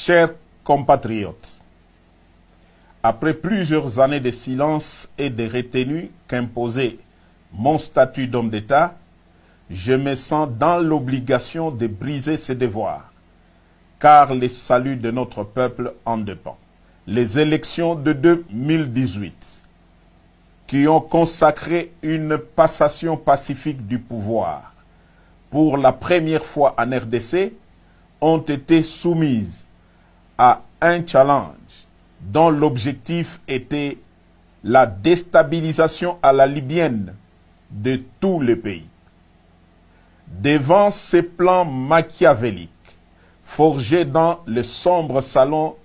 Chers compatriotes, après plusieurs années de silence et de retenue qu'imposait mon statut d'homme d'État, je me sens dans l'obligation de briser ces devoirs, car le salut de notre peuple en dépend. Les élections de 2018, qui ont consacré une passation pacifique du pouvoir pour la première fois en RDC, ont été soumises à un challenge dont l'objectif était la déstabilisation à la libyenne de tous les pays. Devant ces plans machiavéliques, forgés dans le sombre salon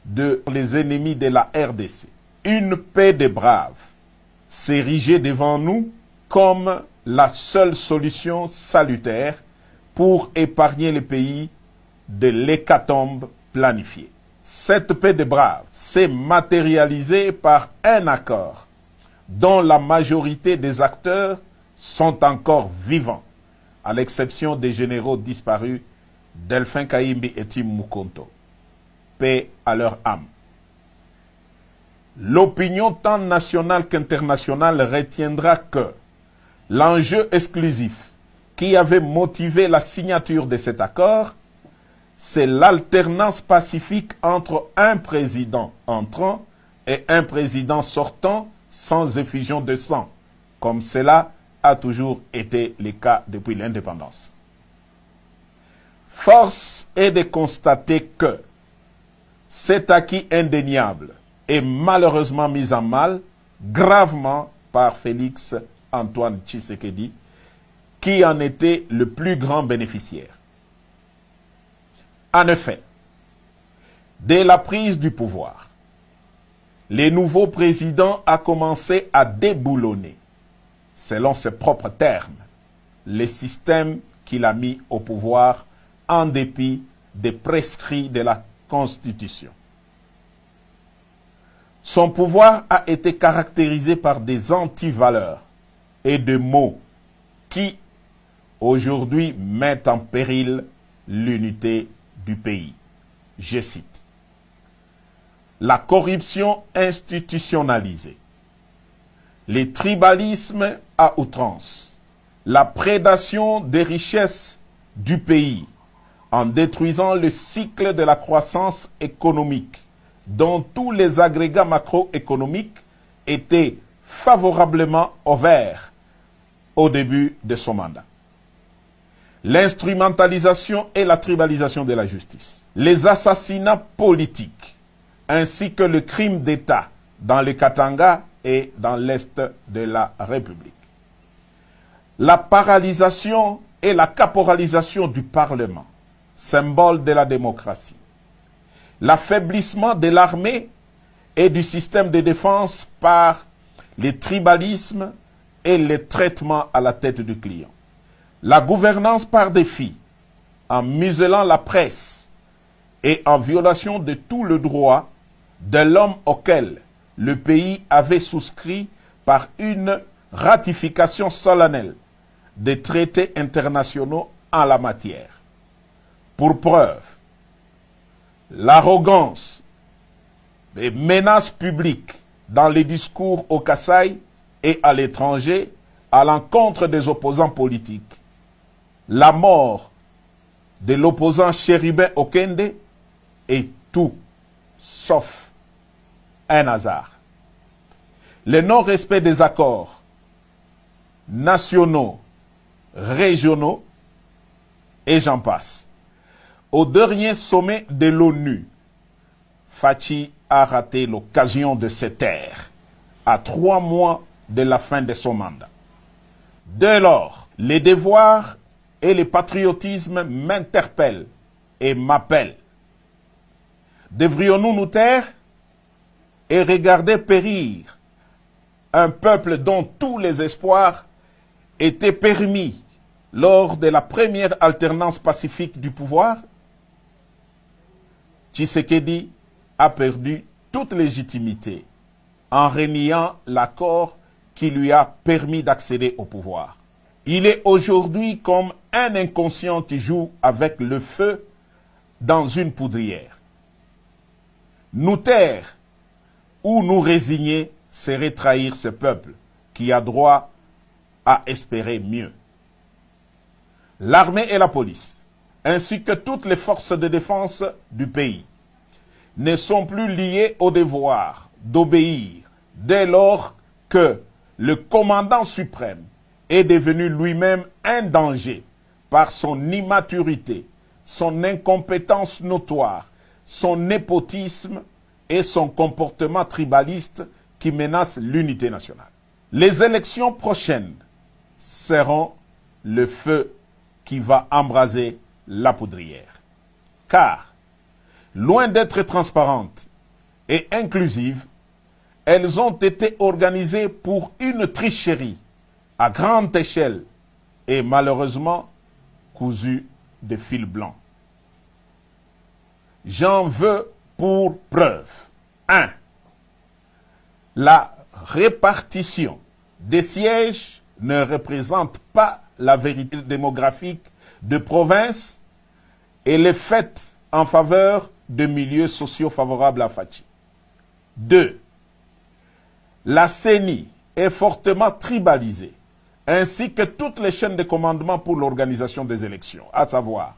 de les ennemis de la RDC, une paix des braves s'érigeait devant nous comme la seule solution salutaire pour épargner le pays de l'hécatombe planifiée. Cette paix des braves s'est matérialisée par un accord dont la majorité des acteurs sont encore vivants, à l'exception des généraux disparus Delphin Kayimbi et Tim Mukonto. Paix à leur âme. L'opinion tant nationale qu'internationale retiendra que l'enjeu exclusif qui avait motivé la signature de cet accord, c'est l'alternance pacifique entre un président entrant et un président sortant sans effusion de sang, comme cela a toujours été le cas depuis l'indépendance. Force est de constater que cet acquis indéniable est malheureusement mis en mal gravement par Félix Antoine Tshisekedi, qui en était le plus grand bénéficiaire. En effet, dès la prise du pouvoir, le nouveau président a commencé à déboulonner, selon ses propres termes, les systèmes qu'il a mis au pouvoir en dépit des prescrits de la Constitution. Son pouvoir a été caractérisé par des antivaleurs et des mots qui, aujourd'hui, mettent en péril l'unité du pays. Je cite: la corruption institutionnalisée, les tribalismes à outrance, la prédation des richesses du pays en détruisant le cycle de la croissance économique dont tous les agrégats macroéconomiques étaient favorablement ouverts au début de son mandat. L'instrumentalisation et la tribalisation de la justice, les assassinats politiques, ainsi que le crime d'État dans le Katanga et dans l'Est de la République. La paralysation et la caporalisation du Parlement, symbole de la démocratie. L'affaiblissement de l'armée et du système de défense par les tribalismes et les traitements à la tête du client. La gouvernance par défi, en muselant la presse et en violation de tout le droit de l'homme auquel le pays avait souscrit par une ratification solennelle des traités internationaux en la matière. Pour preuve, l'arrogance des menaces publiques dans les discours au Kasaï et à l'étranger à l'encontre des opposants politiques, la mort de l'opposant Chérubin Okende est tout sauf un hasard. Le non-respect des accords nationaux, régionaux, et j'en passe. Au dernier sommet de l'ONU, Fachi a raté l'occasion de se taire à 3 mois de la fin de son mandat. Dès lors, les devoirs et le patriotisme m'interpellent et m'appellent. Devrions-nous nous taire et regarder périr un peuple dont tous les espoirs étaient permis lors de la première alternance pacifique du pouvoir? Tshisekedi a perdu toute légitimité en reniant l'accord qui lui a permis d'accéder au pouvoir. Il est aujourd'hui comme un inconscient qui joue avec le feu dans une poudrière. Nous taire ou nous résigner serait trahir ce peuple qui a droit à espérer mieux. L'armée et la police, ainsi que toutes les forces de défense du pays, ne sont plus liées au devoir d'obéir dès lors que le commandant suprême est devenu lui-même un danger par son immaturité, son incompétence notoire, son népotisme et son comportement tribaliste qui menace l'unité nationale. Les élections prochaines seront le feu qui va embraser la poudrière. Car, loin d'être transparentes et inclusives, elles ont été organisées pour une tricherie à grande échelle et malheureusement cousues de fil blanc. J'en veux pour preuve. 1. La répartition des sièges ne représente pas la vérité démographique de province et les faits en faveur de milieux sociaux favorables à Fachi. 2. La CENI est fortement tribalisée, ainsi que toutes les chaînes de commandement pour l'organisation des élections, à savoir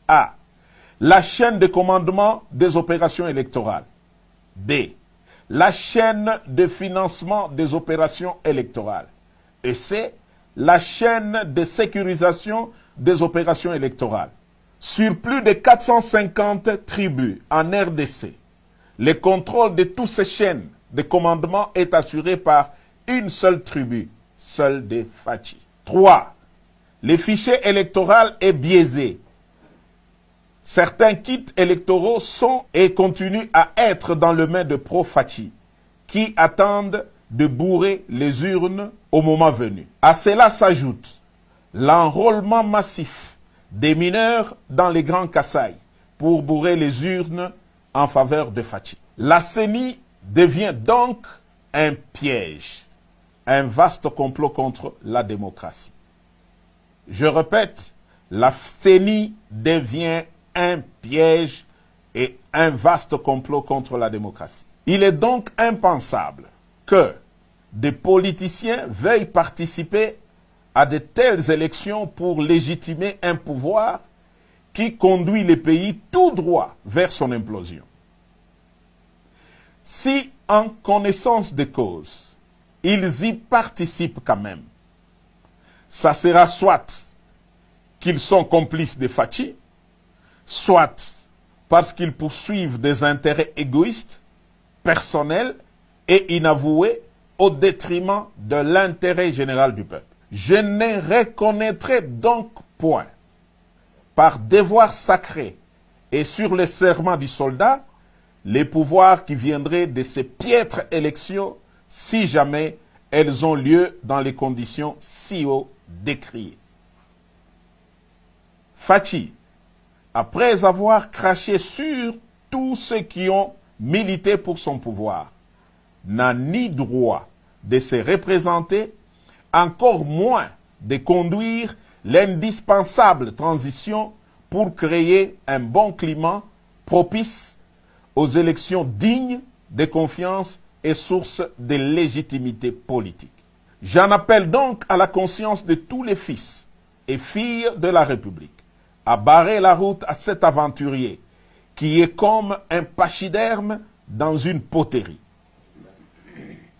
A. La chaîne de commandement des opérations électorales. B. La chaîne de financement des opérations électorales. Et C. La chaîne de sécurisation des opérations électorales. Sur plus de 450 tribus en RDC, le contrôle de toutes ces chaînes de commandement est assuré par une seule tribu, celle des Fachi. 3. Le fichier électoral est biaisé. Certains kits électoraux sont et continuent à être dans le main de pro-Fachi, qui attendent de bourrer les urnes au moment venu. À cela s'ajoute l'enrôlement massif des mineurs dans les grands Kasaï pour bourrer les urnes en faveur de Fachi. La CENI devient donc un piège, un vaste complot contre la démocratie. Je répète, la CENI devient un piège et un vaste complot contre la démocratie. Il est donc impensable que des politiciens veuillent participer à de telles élections pour légitimer un pouvoir qui conduit le pays tout droit vers son implosion. Si, en connaissance de cause, ils y participent quand même, ça sera soit qu'ils sont complices de Fachi, soit parce qu'ils poursuivent des intérêts égoïstes, personnels et inavoués au détriment de l'intérêt général du peuple. Je ne reconnaîtrai donc point, par devoir sacré et sur le serment du soldat, les pouvoirs qui viendraient de ces piètres élections si jamais elles ont lieu dans les conditions si haut décriées. Fachi, après avoir craché sur tous ceux qui ont milité pour son pouvoir, n'a ni droit de se représenter, encore moins de conduire l'indispensable transition pour créer un bon climat propice aux élections dignes de confiance et source de légitimité politique. J'en appelle donc à la conscience de tous les fils et filles de la République à barrer la route à cet aventurier qui est comme un pachyderme dans une poterie.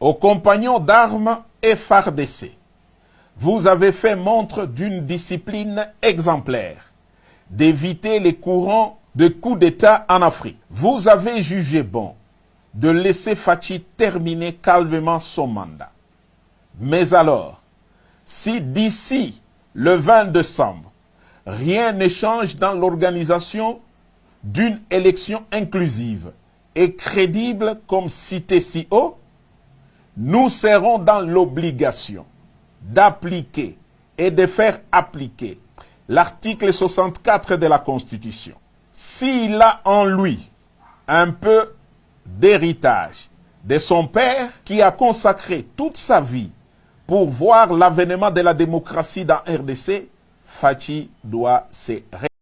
Aux compagnons d'armes FARDC, vous avez fait montre d'une discipline exemplaire, d'éviter les courants de coups d'État en Afrique. Vous avez jugé bon de laisser Fachi terminer calmement son mandat. Mais alors, si d'ici le 20 décembre, rien ne change dans l'organisation d'une élection inclusive et crédible comme cité si haut, nous serons dans l'obligation d'appliquer et de faire appliquer l'article 64 de la Constitution. S'il a en lui un peu d'héritage de son père qui a consacré toute sa vie pour voir l'avènement de la démocratie dans RDC, Fachi doit se